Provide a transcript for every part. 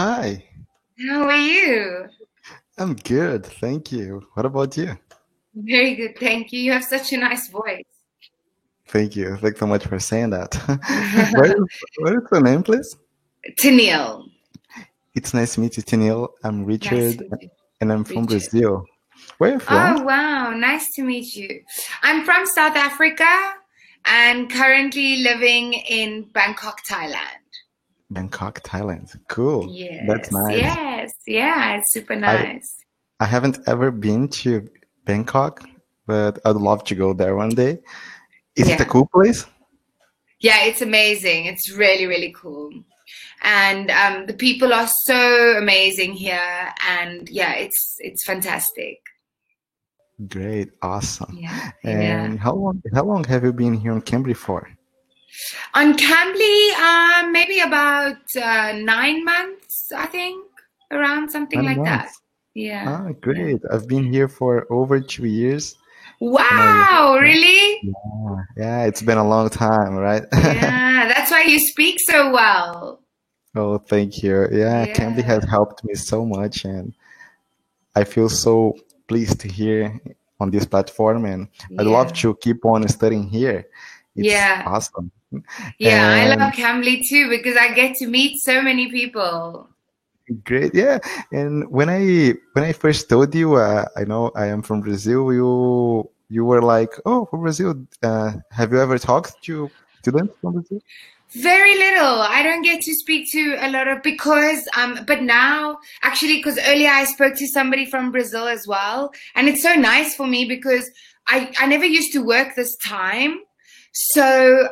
Hi, How are you? I'm good, thank you. What about you? Very good, thank you. You have such a nice voice. Thank you. Thanks so much for saying that. What is your name, please? Tennille. It's nice to meet you, Tennille. I'm Nice Richard, to meet you, and I'm from Richard. Brazil. Where are you from? Oh, wow. Nice to meet you. I'm from South Africa and currently living in Bangkok, Thailand. Bangkok, Thailand. Cool. That's Yes, nice. yes, yeah, it's super I nice. I haven't ever been to Bangkok, but I'd love to go there one day. Is it a Yeah. cool place? Yeah, it's amazing. It's really, really cool. And the people are so amazing here. And yeah, it's fantastic. Great, awesome. Yeah, yeah. And how long have you been here in Cambridge for? On Cambly, maybe about 9 months, I think, around something 9 like that. months. Yeah, Ah, yeah. great. I've been here for over 2 years. And Wow, really? yeah, it's been a long time, right? Yeah, that's why you speak so well. Oh, thank you. Yeah, Cambly has Yeah, helped me so much, and I feel so pleased to hear on this platform, and I'd love yeah, to keep on studying here. It's yeah, awesome. yeah. I love And Cambly too because I get to meet so many people. great, yeah. And when I first told you, I know I am from Brazil, you were like, "Oh, from Brazil. Have you ever talked to students from Brazil?" Very little. I don't get to speak to a lot of because but now actually because earlier I spoke to somebody from Brazil as well and it's so nice for me because I never used to work this time. So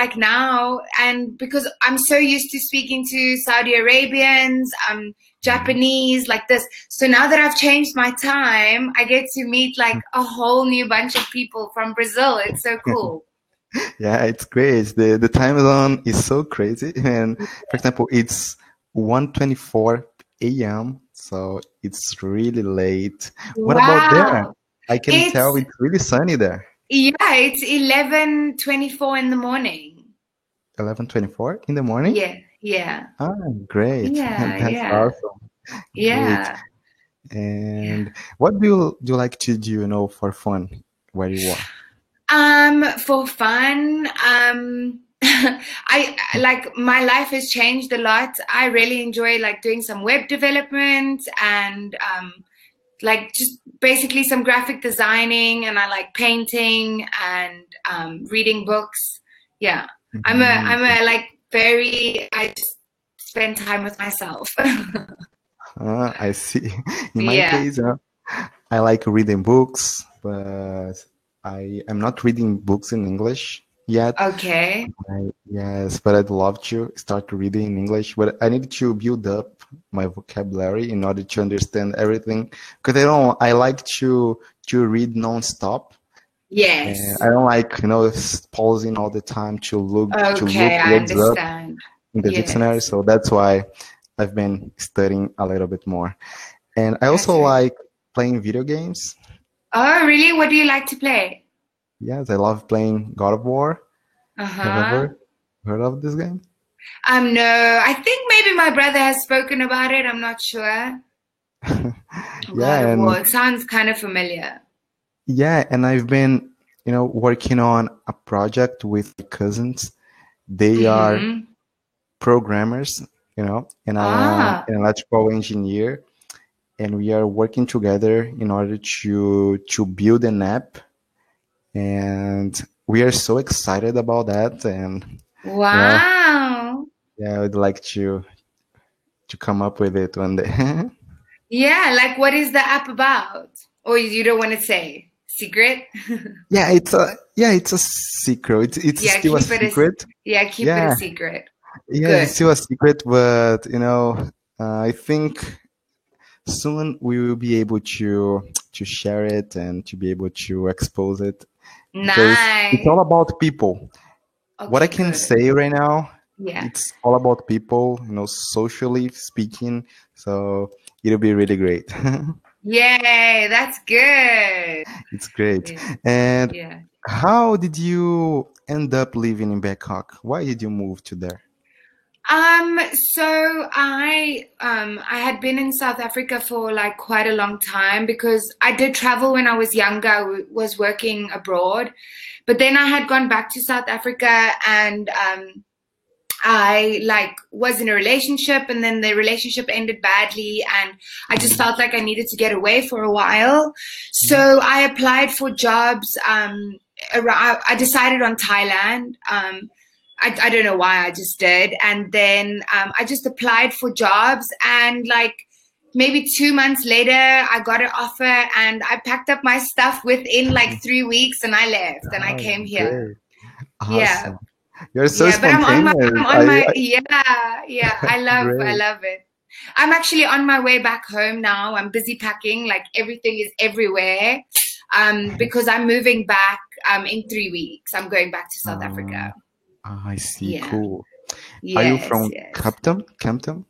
like now and because I'm so used to speaking to Saudi Arabians, Mhm. Japanese like this. So now that I've changed my time, I get to meet like a whole new bunch of people from Brazil. It's so cool. Yeah, it's great. The time zone is so crazy. And for example, it's 1:24 a.m., so it's really late. What about there? Wow. I can It's tell it's really sunny there. Yeah, it's 11:24 in the morning. 11:24 in the morning? Yeah, yeah. Ah, great. Yeah, That's yeah. awesome. Great. Yeah. Yeah. And what do you like to do, for fun where you are? For fun, I like my life has changed a lot. I really enjoy like doing some web development and like just basically some graphic designing and I like painting and reading books. Yeah. I'm Mhm. a like very I just spend time with myself. I see. In my Yeah. case, I like reading books, but I am not reading books in English yet. Okay. Yes, but I'd love to start reading in English, but I need to build up my vocabulary in order to understand everything. Because I like to read non-stop, and Yes. I don't like, pausing all the time to look Okay, I words up understand. in the dictionary. Yes. So that's why I've been studying a little bit more. And I also That's really. like playing video games. Oh, really? What do you like to play? Yes, I love playing God of War. Have you Uh-huh. ever heard of this game? No, I think maybe my brother has spoken about it. I'm not sure. God Yeah, of War. and It sounds kind of familiar. I've been, working on a project with my cousins. They are Mm-hmm. programmers, and I am Ah, an electrical engineer, and we are working together in order to build an app, and we are so excited about that, and you know, wow. yeah, I would like to come up with it one day. Yeah, like what is the app about? Or you don't want to say? Secret? Yeah, it's a secret. It's Yeah, still a keep it a secret. yeah, keep it a Yeah, secret. yeah, it's Good. still a secret, but I think soon we will be able to share it and to be able to expose it because it's Nice. all about people. What I Okay, can good. say right now, Yeah. it's all about people, socially speaking. So it'll be really great. Yay, that's good. It's great. Yeah. And Yeah. how did you end up living in Bangkok? Why did you move to there? So I had been in South Africa for like quite a long time because I did travel when I was younger. I was working abroad, but then I had gone back to South Africa and I like was in a relationship and then the relationship ended badly and I just felt like I needed to get away for a while. So I applied for jobs. I decided on Thailand. I don't know why, I just did. And then I just applied for jobs and like maybe 2 months later, I got an offer and I packed up my stuff within like 3 weeks and I left and I Oh, came here. great. Yeah. Awesome. You're so Yeah, but spontaneous. yeah, I Great. love it. I'm actually on my way back home now. I'm busy packing, like everything is everywhere. Because I'm moving back in 3 weeks. I'm going back to South Uh, Africa. I see. Yeah. Cool. Are you Yes, from yes. Cape Campton?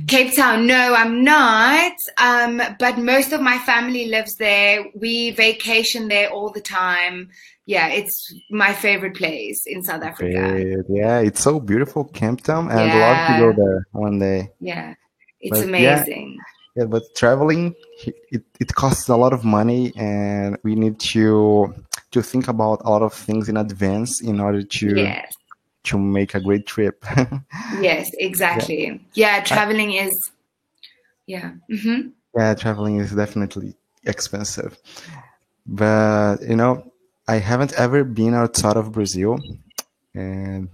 Cape Town, no, I'm not. But most of my family lives there. We vacation there all the time. Yeah, it's my favorite place in South Africa. Great. Yeah, it's so beautiful, Camptown, and I'd love to go Yeah, there one day. yeah. It's But yeah, amazing. yeah, but traveling it costs a lot of money, and we need to think about a lot of things in advance in order Yes, to make a great trip. yes, Yeah, exactly. Yeah, I, traveling is, yeah. yeah, traveling is definitely expensive. But I haven't ever been outside of Brazil, and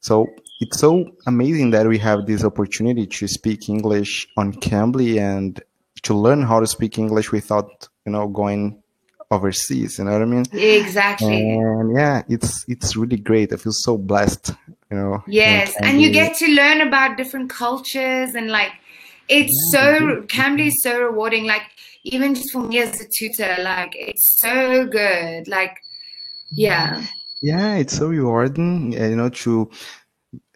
so it's so amazing that we have this opportunity to speak English on Cambly and to learn how to speak English without, going overseas. You know what I mean? Exactly. And yeah, it's really great. I feel so blessed, here in Yes, and you Cambly. get to learn about different cultures and like it's Yeah, so Cambly is so rewarding. Like even just for me as a tutor, like it's so good. Like yeah, yeah, it's so rewarding, to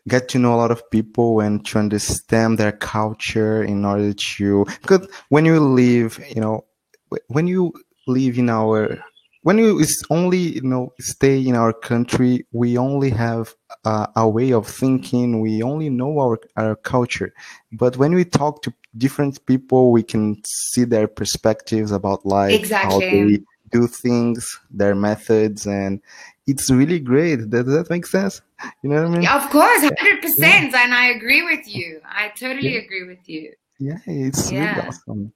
get to know a lot of people and to understand their culture in order to, because when you live, when you live in our, when you is only, stay in our country, we only have a way of thinking, we only know our culture. But when we talk to different people, we can see their perspectives about life, how they exactly. do things, their methods, and it's really great. Does that make sense? You know what I mean? Yeah, of course, Yeah, 100%, and I agree with you. I yeah, totally agree with you. yeah, it's really Yeah, awesome.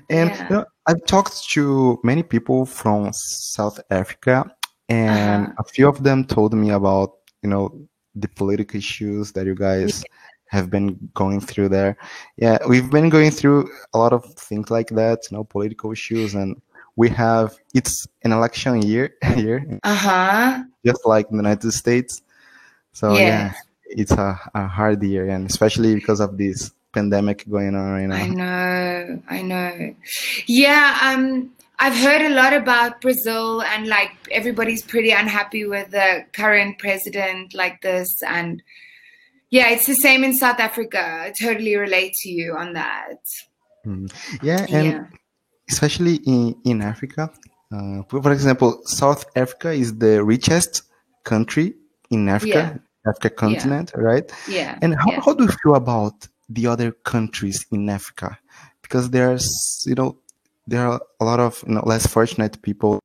And yeah. I've talked to many people from South Africa, and Uh-huh. a few of them told me about, you know, the political issues that you guys have been going through there. Yeah, we've been going through a lot of things like that, political issues, and it's an election year here, Uh-huh. just like in the United States. So yeah, Yes. it's a hard year, and especially because of this pandemic going on right I now. know, I know. Yeah, I've heard a lot about Brazil and like everybody's pretty unhappy with the current president like this. And yeah, it's the same in South Africa. I totally relate to you on that. Mm. Yeah, and Yeah, especially in Africa. For example, South Africa is the richest country in yeah, Africa yeah, continent, right? yeah, And yeah. how do you feel about the other countries in Africa? Because there are a lot of less fortunate people.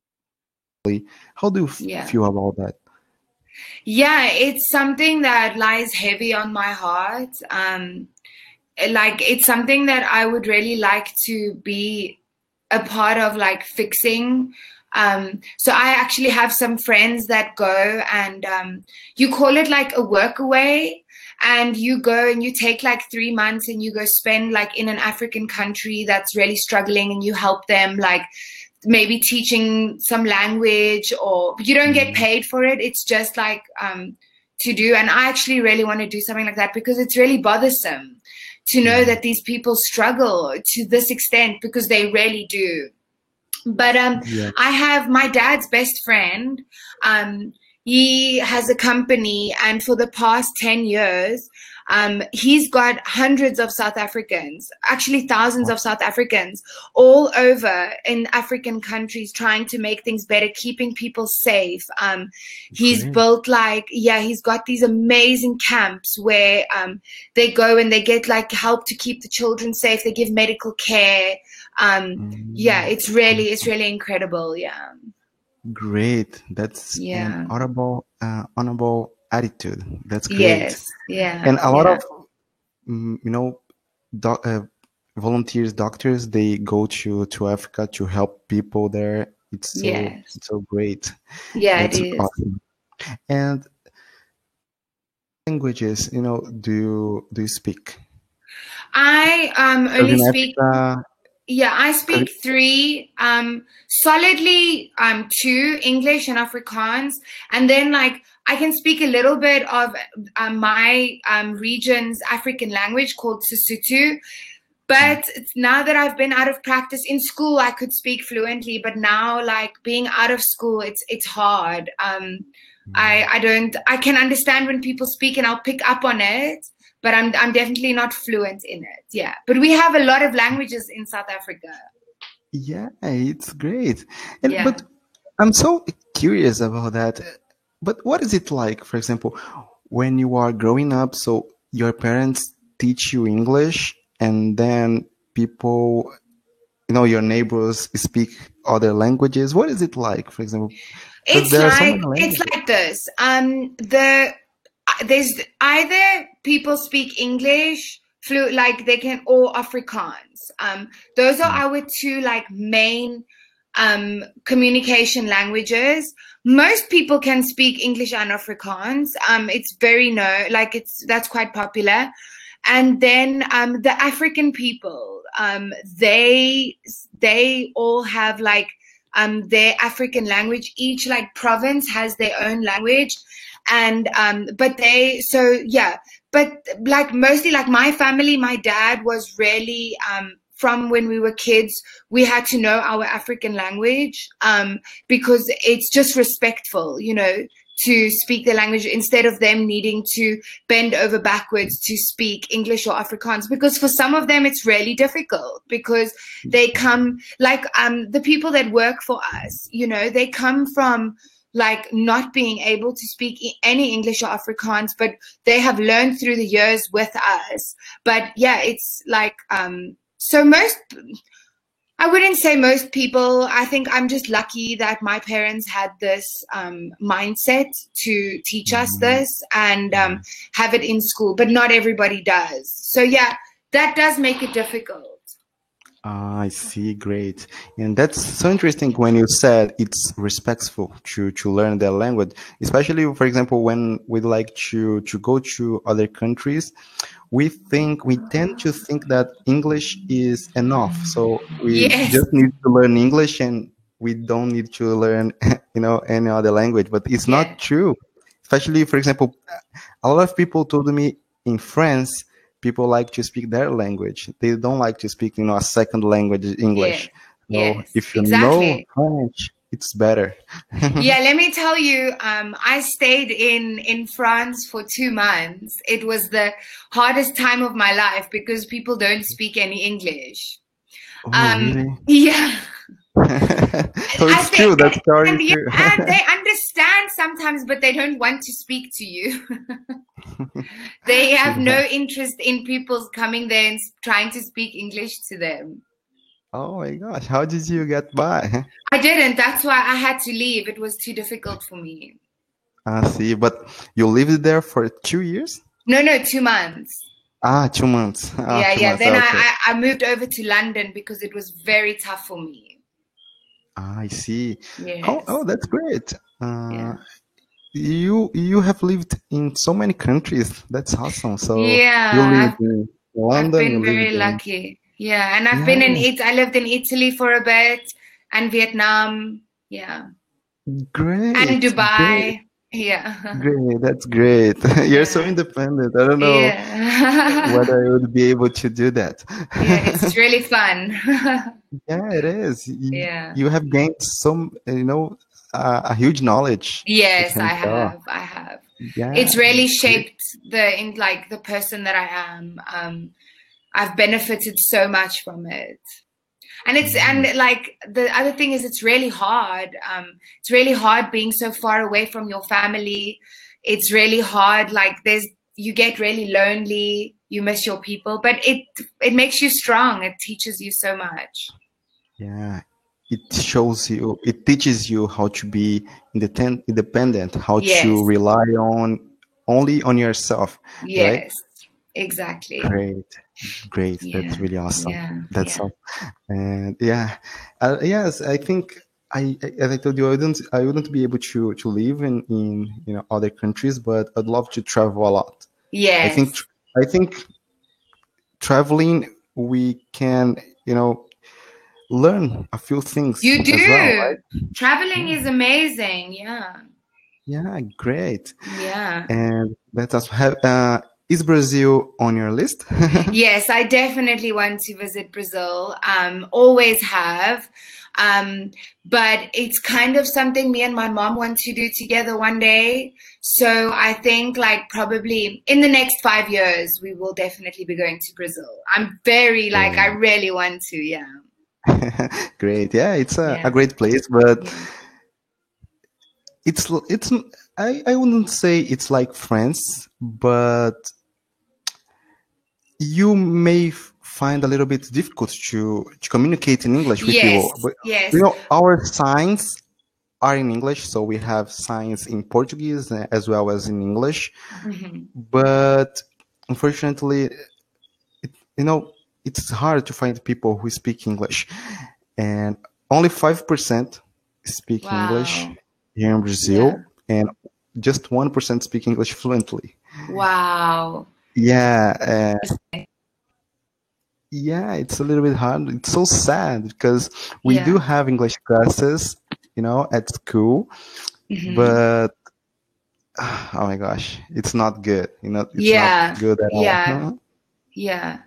How do you Yeah. feel about that? Yeah, it's something that lies heavy on my heart. Like it's something that I would really like to be a part of like fixing. So I actually have some friends that go and you call it like a work away and you go and you take like 3 months and you go spend like in an African country that's really struggling and you help them like maybe teaching some language or you don't get Mm, paid for it. It's just like to do. And I actually really want to do something like that because it's really bothersome to know yeah, that these people struggle to this extent because they really do. But yeah. I have my dad's best friend. Um, he has a company, and for the past 10 years, He's got hundreds of South Africans, actually thousands of South Africans all over in African countries trying to make things better, keeping people safe. He's Great. built he's got these amazing camps where they go and they get like help to keep the children safe. They give medical care. Yeah, Mm, it's really incredible. Yeah. great. That's an Yeah. honorable attitude. That's great. Yes. Yeah. And a lot Yeah. of you know, doc, volunteers, doctors, they go to Africa to help people there. Yes. It's so great. Yeah, it That's is. awesome. And languages, do you speak? I Because only in speak. Africa, Yeah, I 'cause- speak three, solidly, two, English and Afrikaans, and then like I can speak a little bit of my region's African language called Sesotho. But now that I've been out of practice in school, I could speak fluently. But now, like being out of school, it's hard. I can understand when people speak and I'll pick up on it, but I'm definitely not fluent in it. Yeah. But we have a lot of languages in South Africa. yeah, it's great. And Yeah. but I'm so curious about that. But what is it like, for example, when you are growing up? So your parents teach you English, and then people, your neighbors speak other languages. What is it like, for example? Because It's there are so many it's languages. like this. There's either people speak English like they can, or Afrikaans. Those are our two like main communication languages. Most people can speak English and Afrikaans. It's that's quite popular. And then the African people, they all have like their African language. Each like province has their own language, and but like mostly like my family, my dad was really from when we were kids, we had to know our African language because it's just respectful, to speak the language instead of them needing to bend over backwards to speak English or Afrikaans, because for some of them it's really difficult because they come like the people that work for us, they come from like not being able to speak any English or Afrikaans, but they have learned through the years with us. But yeah, it's like so I wouldn't say most people. I think I'm just lucky that my parents had this mindset to teach us this and have it in school, but not everybody does. So yeah, that does make it difficult. I see, great. And that's so interesting when you said it's respectful to learn their language, especially, for example, when we like to go to other countries, we tend to think that English is enough. So we Yes. just need to learn English and we don't need to learn, any other language, but it's Yeah. not true. Especially, for example, a lot of people told me in France, people like to speak their language. They don't like to speak, a second language, English. So Yes, if you know exactly. French, it's better. Yeah, let me tell you, I stayed in France for 2 months. It was the hardest time of my life because people don't speak any English. Oh, really? Yeah. So it's true. That story is true. And they understand sometimes, but they don't want to speak to you. They have no interest in people coming there and trying to speak English to them. Oh my gosh, how did you get by? I didn't. That's why I had to leave. It was too difficult for me. I see, but you lived there for 2 years? No, 2 months. 2 months. Yeah, 2 yeah. months, Then okay. I moved over to London because it was very tough for me. I see. Yes. Oh, that's great. Yeah. You have lived in so many countries. That's awesome. So Yeah, you lived in London. I've been you very lived in lucky. Yeah, and I've been I lived in Italy for a bit and Vietnam. Yeah. great, And great, Dubai. Yeah. great. That's great. You're so independent. I don't know Yeah. whether I would be able to do that. Yeah, it's really fun. Yeah, it is. Yeah. You have gained some, a huge knowledge. Yes, can I tell. have. I have. Yeah, it's really great. shaped the person that I am. I've benefited so much from it. And Mm, like the other thing is it's really hard. It's really hard being so far away from your family. It's really hard. Like you get really lonely. You miss your people, but it makes you strong. It teaches you so much. yeah, it teaches you how to be independent, how to Yes, rely on only on yourself, right? yes, exactly. Great, great. That's Yeah, really awesome. yeah, That's yeah. all. And yeah, yes, I think as I told you, I wouldn't be able to live in other countries, but I'd love to travel a lot. I think, Yes, I think traveling we can, learn a few things you as well, do. right? Traveling Yeah, is amazing. Yeah, yeah, great. yeah. And let us have. Is Brazil on your list? Yes, I definitely want to visit Brazil. Always have. But it's kind of something me and my mom want to do together one day. So I think like probably in the next 5 years, we will definitely be going to Brazil. I'm very like, I Great. really want to. Yeah. Great. Yeah, it's a Yeah. great place, but Yeah. it's I wouldn't say it's like France, but you may find a little bit difficult to communicate in English with Yes. people. But Yes. our signs are in English, so we have signs in Portuguese as well as in English. Hmm. But unfortunately, it, you know, it's hard to find people who speak English, and only 5% speak English Wow. here in Yeah. Brazil, and just 1% speak English fluently. Wow. Yeah, yeah, it's a little bit hard. It's so sad because we do Yeah. have English classes, at school, Hmm. but oh my gosh, it's not good. It's not Yeah. good at all. Yeah. Huh? Yeah.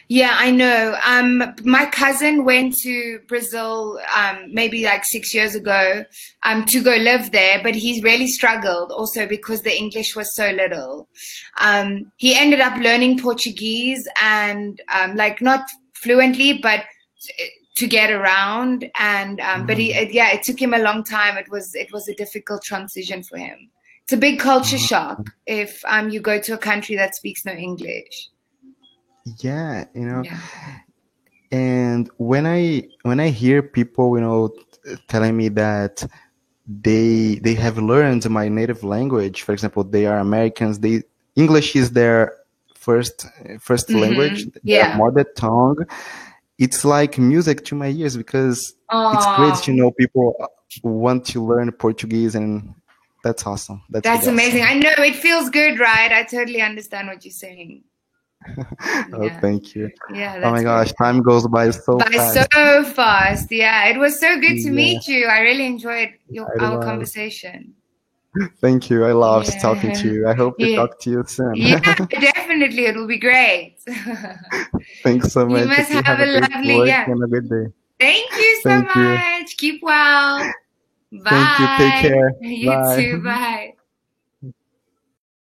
Yeah, I know. My cousin went to Brazil, maybe like 6 years ago, to go live there, but he really struggled also because the English was so little. He ended up learning Portuguese and, like not fluently, but to get around. And, but Mhm. yeah, it took him a long time. It was a difficult transition for him. It's a big culture Uh, shock if, you go to a country that speaks no English. yeah, Yeah. and when I hear people, telling me that they have learned my native language, for example, they are Americans, they English is their first language, Hmm. their Yeah. mother tongue. It's like music to my ears because it's great to Oh, know people want to learn Portuguese, and that's awesome. That's that's really amazing. awesome. I know it feels good, right? I totally understand what you're saying. Oh, Yeah. thank you. Yeah, Oh my that's gosh, very time goes by so by so fast. fast. Yeah, it was so good to Yeah, meet you. I really enjoyed I our love. conversation. Thank you. I loved talking to Yeah. you. I hope to Yeah. talk to you soon. Yeah, definitely. It will be great. Thanks so You much. must You have have a a great lovely, work yeah. and a good day. Thank you so Thank you. much. Keep well. Thank you. Take Bye. care. You Bye. too. Bye.